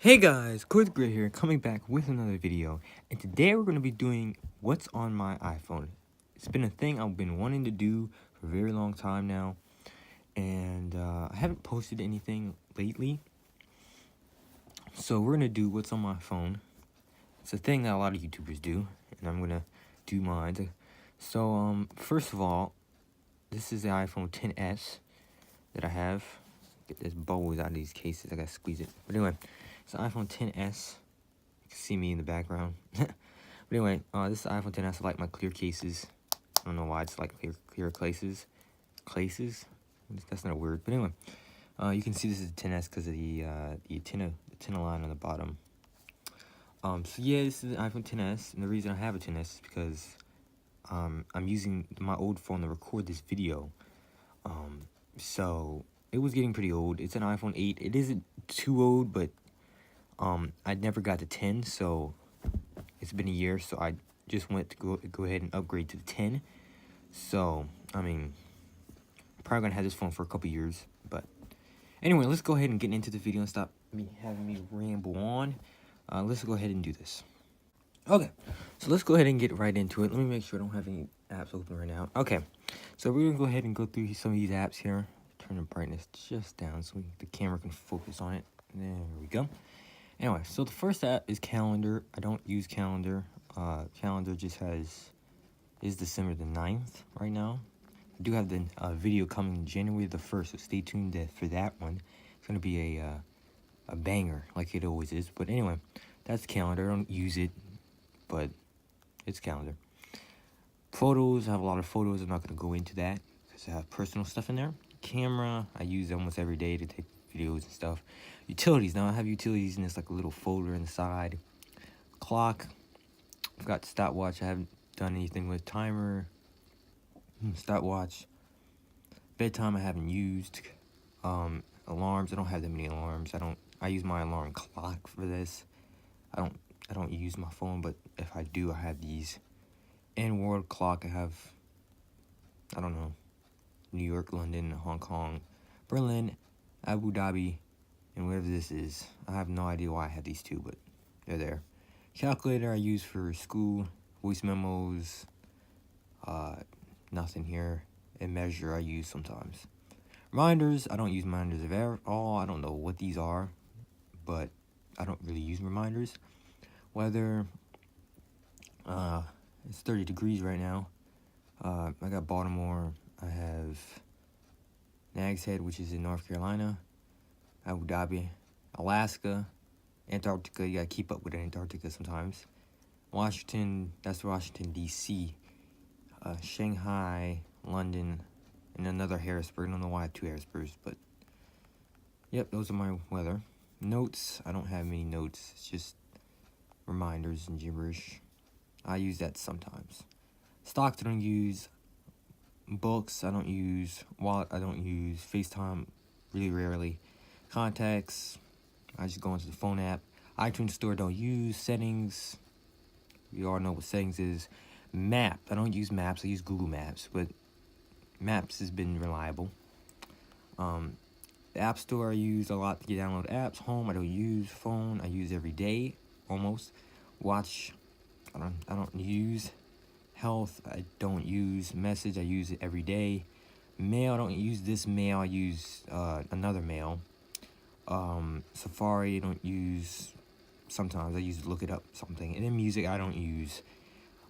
Hey guys, Quiz Grid here, coming back with another video, and today we're going to be doing what's on my iPhone. It's been a thing I've been wanting to do for a very long time now, and I haven't posted anything lately, so we're going to do what's on my phone. It's a thing that a lot of YouTubers do, and I'm going to do mine. So, first of all, this is the iPhone XS that I have. Get this bubbles out of these cases, I gotta squeeze it. But anyway, it's the iPhone XS. You can see me in the background. But anyway, this is the iPhone XS. I like my clear cases. I don't know why it's like clear cases. Cases? That's not a word. But anyway, you can see this is the XS because of the antenna line on the bottom. So yeah, this is the iPhone XS, and the reason I have a XS is because I'm using my old phone to record this video. So it was getting pretty old. It's an iPhone 8. It isn't too old, but I never got the 10, so it's been a year, so I just went to go ahead and upgrade to the 10. So, I mean, I'm probably gonna have this phone for a couple years, but anyway, let's go ahead and get into the video and stop having me ramble on. Let's go ahead and do this. Okay, so let's go ahead and get right into it. Let me make sure I don't have any apps open right now. Okay, so we're gonna go ahead and go through some of these apps here. Turn the brightness just down so the camera can focus on it. There we go. Anyway, so the first app is Calendar. I don't use Calendar. Calendar just is December the 9th right now. I do have the video coming January the 1st, so stay tuned for that one. It's going to be a banger, like it always is. But anyway, that's Calendar. I don't use it, but it's Calendar. Photos, I have a lot of photos. I'm not going to go into that because I have personal stuff in there. Camera, I use almost every day to take videos and stuff. Utilities, now I have utilities in this like a little folder in the side. Clock, I've got stopwatch. I haven't done anything with timer. Stopwatch. Bedtime I haven't used. Alarms, I don't have that many alarms. I use my alarm clock for this. I don't use my phone, but if I do, I have these. And world clock, I have, I don't know, New York, London, Hong Kong, Berlin, Abu Dhabi, and whatever this is. I have no idea why I have these two, but they're there. Calculator I use for school, voice memos, nothing here. And measure I use sometimes. Reminders, I don't use reminders at all. I don't know what these are, but I don't really use reminders. Weather, it's 30 degrees right now. I got Baltimore. I have Nags Head, which is in North Carolina. Abu Dhabi, Alaska, Antarctica. You gotta keep up with Antarctica sometimes. Washington, that's Washington, D.C. Shanghai, London, and another Harrisburg. I don't know why I have two Harrisburgs, but yep, those are my weather. Notes, I don't have many notes. It's just reminders and gibberish. I use that sometimes. Stocks, I don't use. Books, I don't use. Wallet, I don't use. FaceTime, really rarely. Contacts, I just go into the phone app. iTunes Store, don't use. Settings, you all know what settings is. Map, I don't use Maps. I use Google Maps, but Maps has been reliable. The App Store I use a lot to download apps. Home, I don't use. Phone, I use every day, almost. Watch, I don't use. Health, I don't use. Message, I use it every day. Mail, I don't use this mail. I use another mail. Safari, I don't use. Sometimes I use to look it up something. And then music, I don't use.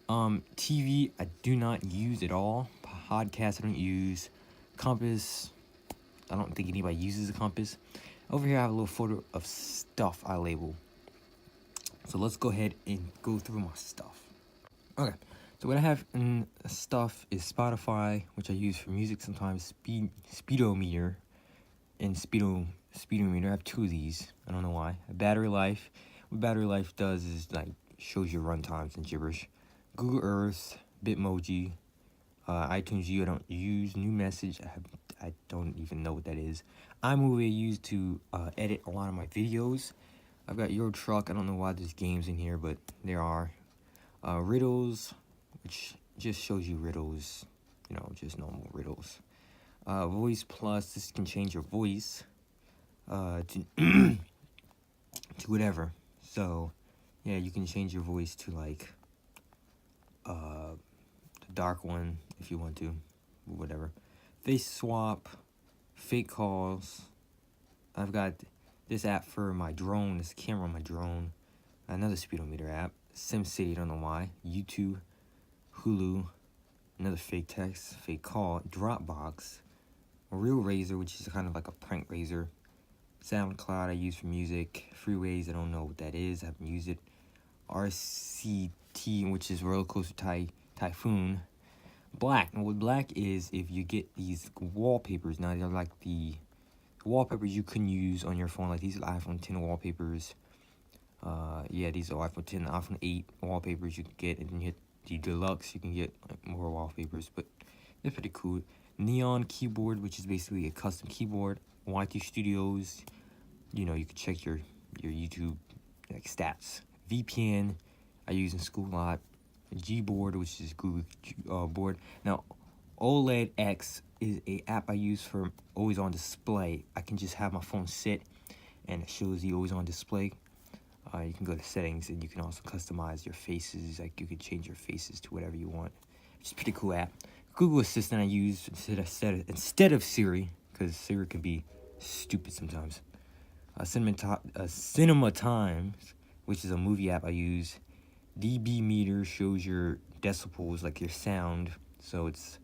TV, I do not use at all. Podcast, I don't use. Compass, I don't think anybody uses a compass. Over here, I have a little photo of stuff I label. So let's go ahead and go through my stuff. Okay, so what I have in stuff is Spotify, which I use for music sometimes. Speedometer and speedometer. I have two of these. I don't know why. Battery life. What battery life does is like shows your run times and gibberish. Google Earth, Bitmoji, iTunes U I don't use. New Message, I don't even know what that is. iMovie I use to edit a lot of my videos. I've got Euro Truck. I don't know why there's games in here, but there are. Riddles, which just shows you riddles, you know, just normal riddles. Voice Plus, this can change your voice to to whatever. So yeah, you can change your voice to like the dark one if you want to, whatever. Face swap, fake calls. I've got this app for my drone, this camera on my drone, another speedometer app, SimCity, I don't know why, YouTube, Hulu, another fake text, fake call, Dropbox, a Real Razor, which is kind of like a prank razor, SoundCloud I use for music, Freeways, I don't know what that is, I haven't used it, RCT, which is Roller Coaster Typhoon, Black. And what Black is, if you get these wallpapers, now they're like the wallpapers you can use on your phone, like these are iPhone 10 wallpapers. Yeah, these are iPhone 10, iPhone 8 wallpapers you can get, and then you hit the deluxe, you can get like, more wallpapers, but they're pretty cool. Neon keyboard, which is basically a custom keyboard. YT Studios, you know, you can check your YouTube like stats. VPN, I use in school a lot. Gboard, which is Google board. Now, OLED X is a app I use for always on display. I can just have my phone sit, and it shows the always on display. You can go to settings, and you can also customize your faces. Like you can change your faces to whatever you want. It's a pretty cool app. Google Assistant I use instead of Siri, because Siri can be stupid sometimes. Cinema Times, which is a movie app I use. dB meter shows your decibels, like your sound. So it's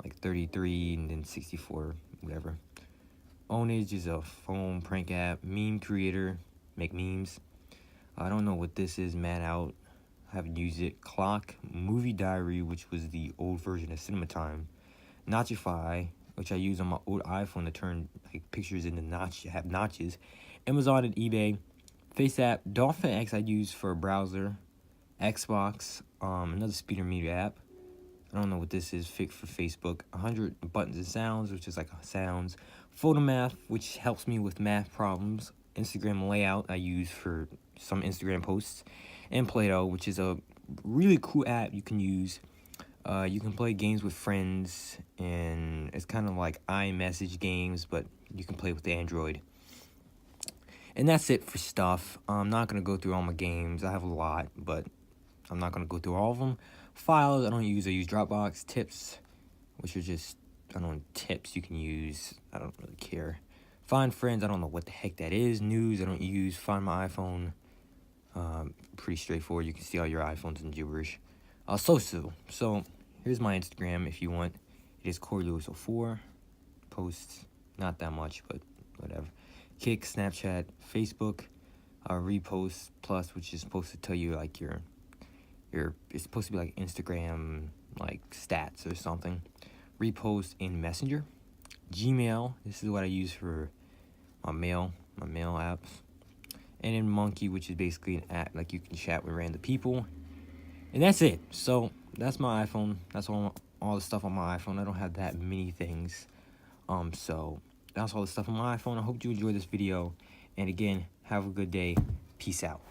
like 33 and then 64, whatever. Ownage is a phone prank app. Meme creator, make memes. I don't know what this is, Mad Out. I haven't used it. Clock, Movie Diary, which was the old version of Cinema Time. Notchify, which I use on my old iPhone to turn like pictures into notches. Amazon and eBay. Face app, Dolphin X I use for a browser. Xbox, another speedometer app. I don't know what this is, for Facebook. 100 buttons and sounds, which is like sounds. Photomath, which helps me with math problems. Instagram layout I use for some Instagram posts. And Play-Doh, which is a really cool app you can use. You can play games with friends, and it's kind of like iMessage games, but you can play with the Android. And that's it for stuff. I'm not going to go through all my games. I have a lot, but I'm not going to go through all of them. Files, I use Dropbox. Tips, which are just, I don't know, tips you can use. I don't really care. Find Friends, I don't know what the heck that is. News, I don't use. Find My iPhone, pretty straightforward. You can see all your iPhones in gibberish. Social, so here's my Instagram if you want. It is CoreyLewis04. Posts, not that much, but whatever. Kick, Snapchat, Facebook, Repost Plus, which is supposed to tell you like your it's supposed to be like Instagram like stats or something. Repost in Messenger. Gmail, this is what I use for my mail apps. And then Monkey, which is basically an app like you can chat with random people. And that's it. So that's my iPhone. That's all the stuff on my iPhone. I don't have that many things. So that's all the stuff on my iPhone. I hope you enjoyed this video. And again, have a good day. Peace out.